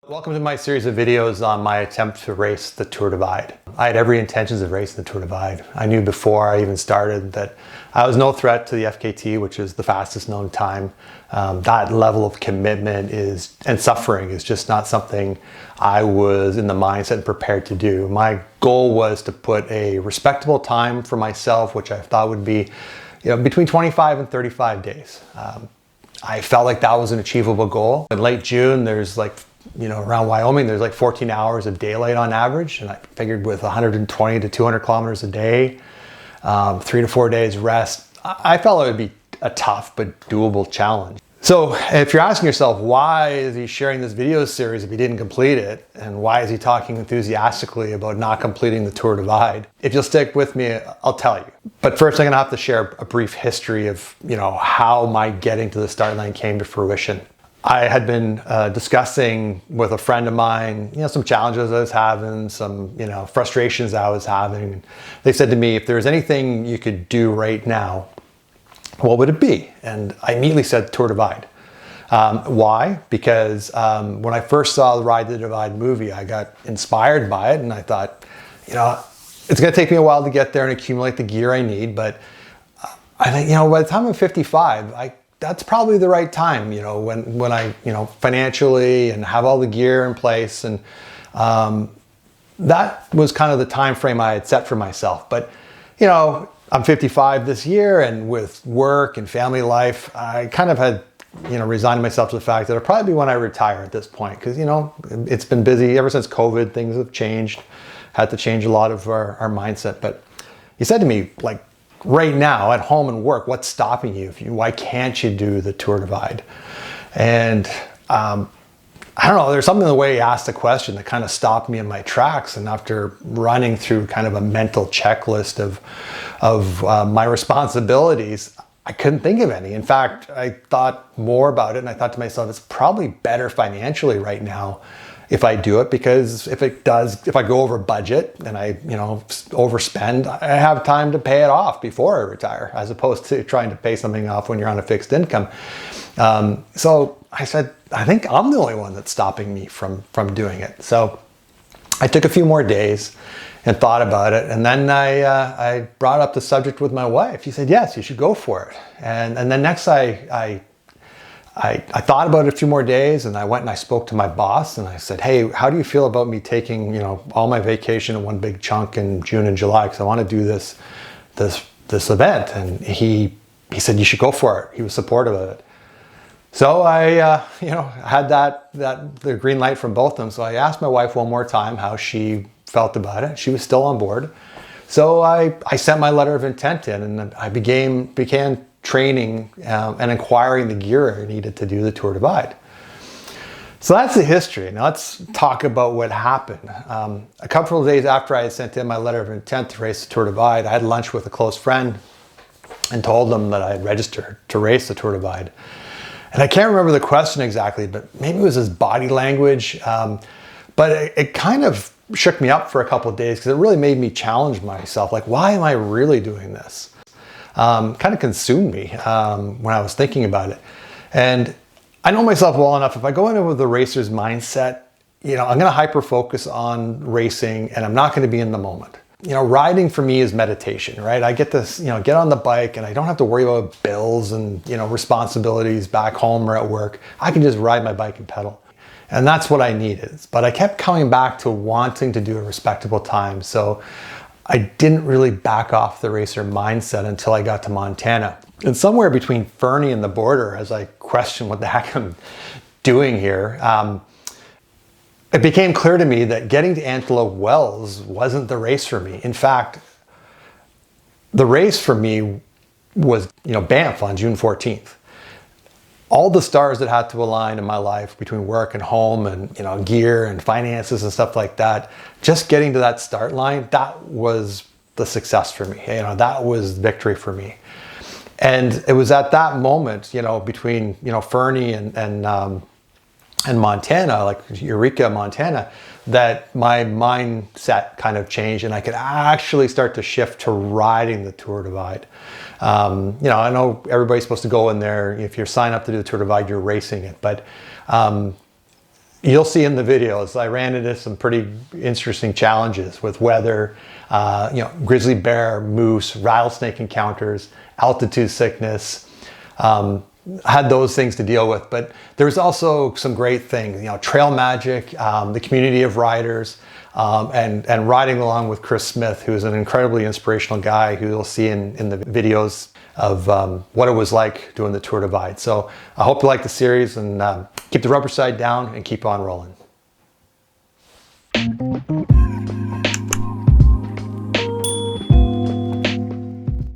Welcome to my series of videos on my attempt to race the Tour Divide. I had every intentions of racing the Tour Divide. I knew before I even started that I was no threat to the FKT, which is the fastest known time. That level of commitment and suffering is just not something I was in the mindset and prepared to do. My goal was to put a respectable time for myself, which I thought would be between 25 and 35 days. I felt like that was an achievable goal. In late June, there's around Wyoming, there's like 14 hours of daylight on average. And I figured with 120 to 200 kilometers a day, 3 to 4 days rest, I felt it would be a tough but doable challenge. So if you're asking yourself, why is he sharing this video series if he didn't complete it? And why is he talking enthusiastically about not completing the Tour Divide? If you'll stick with me, I'll tell you. But first I'm gonna have to share a brief history of how my getting to the start line came to fruition. I had been discussing with a friend of mine, some challenges I was having, some, frustrations I was having. They said to me, if there's anything you could do right now, what would it be? And I immediately said Tour Divide. Why? Because when I first saw the Ride the Divide movie, I got inspired by it, and I thought, it's going to take me a while to get there and accumulate the gear I need, but I think, by the time I'm 55, that's probably the right time, when I, financially and have all the gear in place. And that was kind of the time frame I had set for myself. But, I'm 55 this year, and with work and family life, I kind of had, resigned myself to the fact that it'll probably be when I retire at this point. Because, it's been busy ever since COVID, things have changed, had to change a lot of our mindset. But he said to me, like, right now at home and work, what's stopping you? Why can't you do the Tour Divide? And I don't know, there's something in the way he asked the question that kind of stopped me in my tracks. And after running through kind of a mental checklist of my responsibilities, I couldn't think of any. In fact, I thought more about it, and I thought to myself, it's probably better financially right now if I do it, because if I go over budget and I, overspend, I have time to pay it off before I retire, as opposed to trying to pay something off when you're on a fixed income. So I said, I think I'm the only one that's stopping me from doing it. So I took a few more days and thought about it. And then I brought up the subject with my wife. She said, yes, you should go for it. And then next I thought about it a few more days, and I went and I spoke to my boss, and I said, hey, how do you feel about me taking, all my vacation in one big chunk in June and July? Because I want to do this event. And he said, you should go for it. He was supportive of it. So I, had the green light from both of them. So I asked my wife one more time how she felt about it. She was still on board. So I sent my letter of intent in, and I began training and acquiring the gear I needed to do the Tour Divide. So that's the history. Now let's talk about what happened. A couple of days after I had sent in my letter of intent to race the Tour Divide, I had lunch with a close friend and told them that I had registered to race the Tour Divide. And I can't remember the question exactly, but maybe it was his body language. But it kind of shook me up for a couple of days, because it really made me challenge myself. Like, why am I really doing this? Kind of consumed me when I was thinking about it. And I know myself well enough, if I go in with the racer's mindset, I'm going to hyper focus on racing, and I'm not going to be in the moment. Riding for me is meditation, right? I get this, get on the bike, and I don't have to worry about bills and, responsibilities back home or at work. I can just ride my bike and pedal. And that's what I needed. But I kept coming back to wanting to do a respectable time. So I didn't really back off the racer mindset until I got to Montana. And somewhere between Fernie and the border, as I questioned what the heck I'm doing here, it became clear to me that getting to Antelope Wells wasn't the race for me. In fact, the race for me was, Banff on June 14th. All the stars that had to align in my life between work and home and, gear and finances and stuff like that, just getting to that start line, that was the success for me. That was victory for me. And it was at that moment, between, Fernie and Montana, like Eureka, Montana, that my mindset kind of changed, and I could actually start to shift to riding the Tour Divide. I know everybody's supposed to go in there. If you're signed up to do the Tour Divide, you're racing it. But you'll see in the videos, I ran into some pretty interesting challenges with weather, you know, grizzly bear, moose, rattlesnake encounters, altitude sickness. Had those things to deal with, but there's also some great things, you know, trail magic, the community of riders, and riding along with Chris Smith, who is an incredibly inspirational guy who you'll see in the videos of what it was like doing the Tour Divide. So I hope you like the series, and keep the rubber side down and keep on rolling.